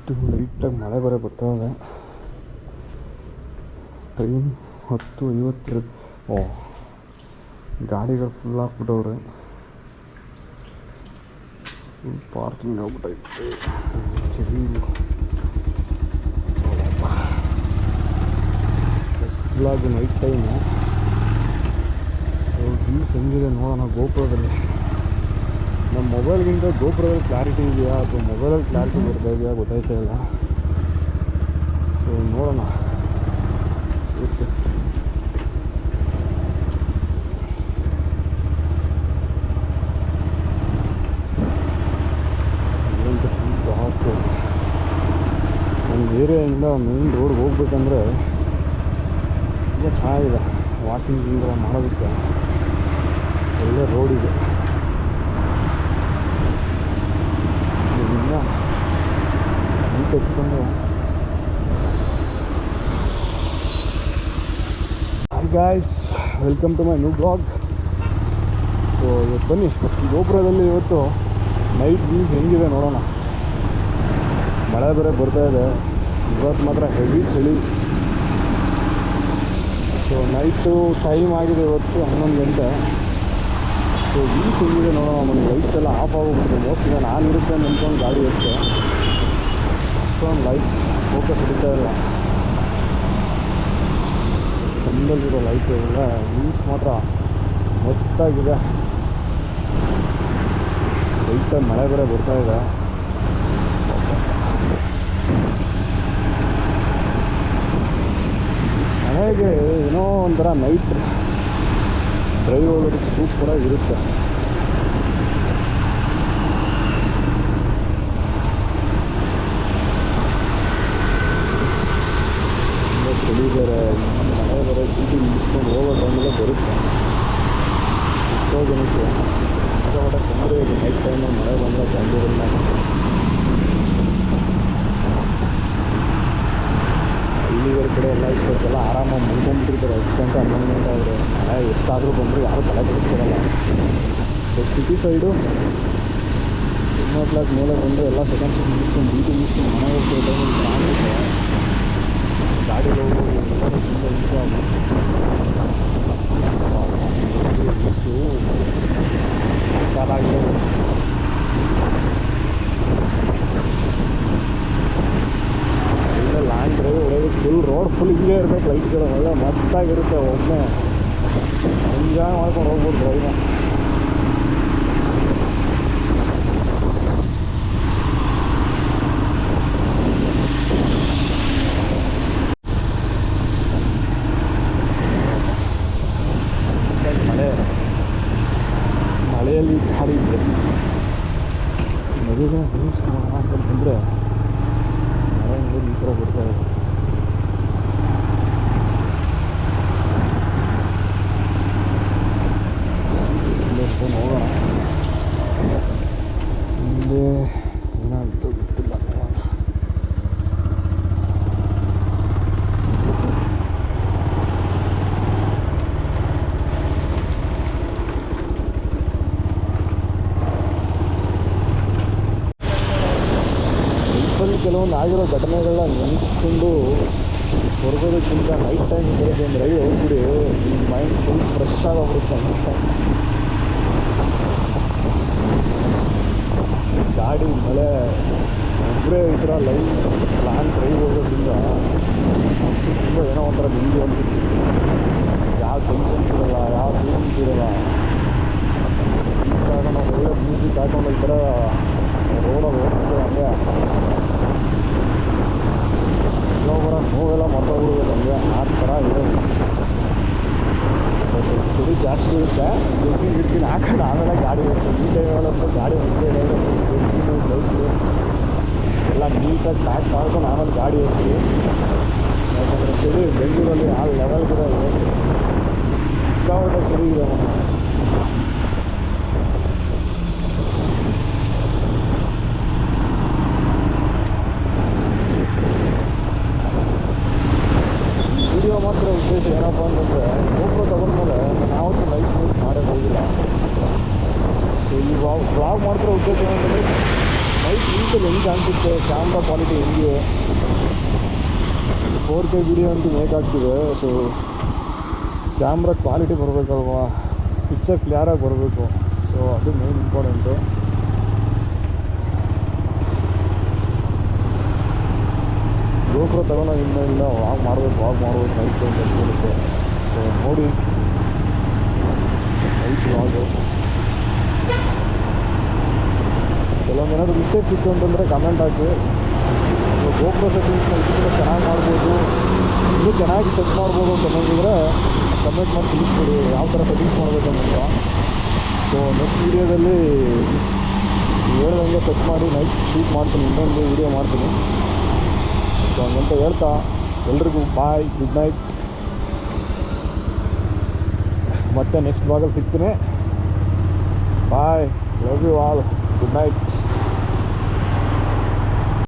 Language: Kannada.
ಲೈಟಾಗಿ ಮಳೆ ಬರೋ ಬರ್ತಾ ಇದೆ. ಟೈಮ್ 10:52. ಗಾಡಿಗಳು ಫುಲ್ ಹಾಕ್ಬಿಟ್ಟವ್ರೆ. ಪಾರ್ಕಿಂಗ್ ಆಗ್ಬಿಟ್ಟೈತೆ. ಚಳಿ ಫುಲ್ಲಾಗಿ ನೈಟ್ ಟೈಮು. ವ್ಯೂಸ್ ಹೆಂಗಿದೆ ನೋಡೋಣ ಗೋಪುರದಲ್ಲಿ. ನಮ್ಮ ಮೊಬೈಲ್ಗಿಂತ ಗೋಪುರದಲ್ಲಿ ಕ್ಲಾರಿಟಿ ಇದೆಯಾ ಅಥವಾ ಮೊಬೈಲಲ್ಲಿ ಕ್ಲಾರಿಟಿ ಬರ್ತಾ ಇದೆಯಾ ಗೊತ್ತಾಯ್ತಾ ಇಲ್ಲ. ಸೊ ನೋಡೋಣ. ಓಕೆ, ನಮ್ಮ ಏರಿಯಾಯಿಂದ ಮೇನ್ ರೋಡ್ಗೆ ಹೋಗ್ಬೇಕಂದ್ರೆ ತುಂಬ ಚೆನ್ನಾಗಿದೆ. ವಾಕಿಂಗ್ ಮಾಡೋದಕ್ಕೆ ಒಳ್ಳೆ ರೋಡ್ ಇದೆ. ತೆಗೆದುಕೊಂಡು hi guys, welcome to my new blog. So ಇವತ್ತು ಬನ್ನಿ ಗೋಪುರದಲ್ಲಿ ಇವತ್ತು ನೈಟ್ ವ್ಯೂಸ್ ಹೆಂಗಿದೆ ನೋಡೋಣ. ಮಳೆ ಬೇರೆ ಬರ್ತಾ ಇದೆ. ಇವತ್ತು ಮಾತ್ರ ಹೆವಿ ಚಳಿ. ಸೊ ನೈಟು ಟೈಮ್ ಆಗಿದೆ ಇವತ್ತು 11 ಗಂಟೆ. ಸೊ ವ್ಯೂಸ್ ಹೆಂಗಿದೆ ನೋಡೋಣ. ನಮಗೆ ಲೈಟ್ಸ್ ಎಲ್ಲ ಆಫ್ ಆಗೋಗ್ಬಿಟ್ಟಿದೆ. ಮೋಸ್ಟ್ಲಿ ನಾನು ಇರುತ್ತೆ ನಿಂತ್ಕೊಂಡು ಗಾಡಿ ಇರುತ್ತೆ. ಅಷ್ಟೊಂದು ಲೈಟ್ ಫೋಕಸ್ ಹಿಡಿತಾ ಇಲ್ಲ. ಚಂದಲ್ಲಿರೋ ಲೈಟ್ ಎಲ್ಲ ವ್ಯೂಸ್ ಮಾತ್ರ ಮಸ್ತಾಗಿದೆ. ಲೈಟಾಗಿ ಮಳೆ ಬೇರೆ ಬರ್ತಾ ಇದೆ. ಮಳೆಗೆ ಏನೋ ಒಂಥರ ನೈಟ್ ಡ್ರೈವ್ ಹೋಗೋದಕ್ಕೆ ಸೂಪರಾಗಿ ಇರುತ್ತೆ. ಚಳಿ ಬೇರೆ, ಮಳೆ ಬೇರೆ, ಡ್ಯೂಟಿ ಮುಗಿಸ್ಕೊಂಡು ಹೋಗೋ ಟೈಮಲ್ಲೇ ಬರುತ್ತೆ. ಎಷ್ಟೋ ಜನಕ್ಕೆ ಸಿಕ್ಕಾಪಟ್ಟೆ ತೊಂದರೆ ಇದೆ ನೈಟ್ ಟೈಮಲ್ಲಿ ಮಳೆ ಬಂದರೆ. ಬೆಂಗಳೂರಿನ ಹಳ್ಳಿಗಳ ಕಡೆ ಎಲ್ಲ ಇಷ್ಟೊತ್ತೆಲ್ಲ ಆರಾಮಾಗಿ ಮಲ್ಕೊಂಡ್ಬಿಟ್ಟಿರ್ತಾರೆ. 10 ಗಂಟೆ 11 ಗಂಟೆ ಆದರೆ ಮಳೆ ಎಷ್ಟಾದರೂ ಬಂದರೂ ಯಾರೂ ತಲೆ ಕೆಡಿಸ್ಕೊಡಲ್ಲ. ಸೊ ಸಿಟಿ ಸೈಡು 10 o'clock ಮೇಲೆ ಬಂದು ಎಲ್ಲ ಸೆಕೆಂಡ್ ಶಿಫ್ಟ್ ಮುಗಿಸ್ಕೊಂಡು ಡ್ಯೂಟಿ ಮುಗಿಸ್ಕೊಂಡು ಮನೆಗೆ ಹೋಗ್ತಿರೋ ಟೈಮಲ್ಲಿ ಚೆನ್ನಾಗಿರುತ್ತೆ. ಗಾಡಿಗೆ ಹೋಗೋದು ತುಂಬ ಯೂಸ್ ಆಗುತ್ತೆ. ಚೆನ್ನಾಗಿದೆ. ಒಳ್ಳೆ ಲಾಂಗ್ ಡ್ರೈವ್ ಹೊಡೆಯೋದು. ಫುಲ್ ರೋಡ್ ಫುಲ್ ಹಿಂಗೆ ಇರಬೇಕು. ಲೈಟ್ಗಳು ಒಳ್ಳೆ ಮಸ್ತಾಗಿರುತ್ತೆ. ಒಬ್ಬನೇ ಎಂಜಾಯ್ ಮಾಡ್ಕೊಂಡು ಹೋಗ್ಬೋದು ಡ್ರೈವ್ನ. ಮಳೆಯಲ್ಲಿ ಗಾಡಿ ಇದೆ. ಮದುವೆ ನ್ಯೂಸ್ ಅಂತಂದರೆ ಮಳೆ ನೀರು ಈ ಥರ ಬರ್ತಾ ಇದೆ. ನೋಡೋಣ ಮುಂದೆ ಏನಾಗುತ್ತೆ ಗೊತ್ತಿಲ್ಲ. ಕೆಲವೊಂದು ಆಗಿರೋ ಘಟನೆಗಳನ್ನ ನೆನೆಸ್ಕೊಂಡು ಹೊರಗೋದಕ್ಕಿಂತ ನೈಟ್ ಟೈಮ್ ಬರೋದು ಒಂದು ರೈಡ್ ಹೋಗ್ಬಿಡಿ. ನಿಮ್ಮ ಮೈಂಡ್ ಫುಲ್ ಫ್ರೆಶ್ ಆಗೋಗ್ಬಿಡುತ್ತೆ. ಗಾಡಿ ಮಳೆ ಒಬ್ಬರೇ ಈ ಥರ ಲಾಂಗ್ ಡ್ರೈವ್ ಹೋಗೋದ್ರಿಂದ ತುಂಬ ಏನೋ ಒಂಥರ ನಿಂದು ಅನಿಸುತ್ತೆ. ಯಾವ ಟೆನ್ಷನ್ಸ್ ಇರೋಲ್ಲ, ಯಾವ ಫೀಲಿಂಗ್ಸ್ ಇರೋಲ್ಲ. ನಾವು ಒಳ್ಳೆ ಮ್ಯೂಸಿಕ್ ಹಾಕೊಂಡು ಈ ಥರ ರೋಡಲ್ಲಿ ಹೋಗ್ತೀವಿ ಅಂದರೆ ಬರೋ ನೋವೆಲ್ಲ ಮರ್ತೋಗ್ಬಿಡುತ್ತೆ ನಮಗೆ. ಆ ಥರ ಇದೆ. ಚಳಿ ಜಾಸ್ತಿ ಇರುತ್ತೆ. ಗಿಡ್ಕಿನ ಹಾಕೊಂಡು ಆಮೇಲೆ ಗಾಡಿ ಹೋಗ್ತೀವಿ. ಈ ಟೈಮಲ್ಲಂತೂ ಗಾಡಿ ಹೋಗ್ತೀವಿ. ಲೈಟ್ಸು ಎಲ್ಲ ನೀಟಾಗಿ ಪ್ಯಾಕ್ ಮಾಡ್ಕೊಂಡು ಆಮೇಲೆ ಗಾಡಿ ಹೋಗ್ತೀವಿ. ಯಾಕಂದರೆ ಚಳಿ ಬೆಂಗಳೂರಲ್ಲಿ ಆ ಲೆವೆಲ್ಗಿದೆ. ಸಿಕ್ಕಾಪಟ್ಟೆ ಚಳಿ ಇದೆ. ವಿಡಿಯೋ ಮಾತ್ರ ಉದ್ದೇಶ ಏನಪ್ಪ ಅಂತಂದರೆ ಗೋಪುರ ತಗೊಂಡ್ಮೇಲೆ ನಾವತ್ತು ಲೈಫ್ ಯೂಸ್ ಮಾಡೋಕ್ಕೆ ಹೋಗಿಲ್ಲ. ಸೊ ಈ ವ್ಲಾಗ್ ಮಾಡ್ತಿರೋ ಉದ್ದೇಶ ಏನಂತಂದರೆ ನೈಟ್ ವ್ಯೂಸಲ್ಲಿ ಹೆಂಗೆ ಕಾಣ್ತಿದೆ ಅನಿಸುತ್ತೆ ಕ್ಯಾಮ್ರಾ ಕ್ವಾಲಿಟಿ ಹೆಂಗಿದೆ. 4K ವಿಡಿಯೋ ಅಂತೂ ಮೇಕ್ ಆಗ್ತಿದೆ. ಸೊ ಕ್ಯಾಮ್ರಾ ಕ್ವಾಲಿಟಿ ಬರಬೇಕಲ್ವಾ, ಪಿಕ್ಚರ್ ಕ್ಲಿಯರಾಗಿ ಬರಬೇಕು. ಸೊ ಅದು ಮೇನ್ ಇಂಪಾರ್ಟೆಂಟು. GoPro ತಗೊಂಡು ಇನ್ನೂ ವಾಗ್ ಮಾಡಬೇಕು ಆಯಿತು ಅಂತ ಅನ್ಕೊಳ್ಳುತ್ತೆ. ಸೊ ನೋಡಿ ನೈಟ್ ವಾಗು. ಕೆಲವೊಂದು ಏನಾದರೂ ಮಿಸ್ಟೇಕ್ಸ್ ಇತ್ತು ಅಂತಂದರೆ ಕಮೆಂಟ್ ಹಾಕಿ. GoPro ಸೆಟ್ಟಿಂಗ್ಸ್ನ ಇದರಿಂದ ಚೆನ್ನಾಗಿ ಮಾಡ್ಬೋದು, ಇನ್ನೂ ಚೆನ್ನಾಗಿ ಸೆಟ್ ಮಾಡ್ಬೋದು ಅಂತ ಅನ್ನೋದಿದ್ರೆ ಕಮೆಂಟ್ ಮಾಡಿ ತಿಳಿಸ್ಕೊಡಿ ಯಾವ ಥರ ಸೆಟ್ಟಿಂಗ್ಸ್ ಮಾಡಬೇಕಂತ. ಸೊ ನೆಕ್ಸ್ಟ್ ವೀಡಿಯೋದಲ್ಲಿ ಹೇಳ್ದಂಗೆ ಸೆಟ್ ಮಾಡಿ ನೈಟ್ ಶೂಟ್ ಮಾಡ್ತೀನಿ, ಇನ್ನೊಂದು ವೀಡಿಯೋ ಮಾಡ್ತೀನಿ. ಸೊ ಹಂಗಂತ ಹೇಳ್ತಾ ಎಲ್ರಿಗೂ ಬಾಯ್, ಗುಡ್ ನೈಟ್. ಮತ್ತೆ ನೆಕ್ಸ್ಟ್ ಭಾಗದಲ್ಲಿ ಸಿಗ್ತೀನಿ. Bye, love you all, good night.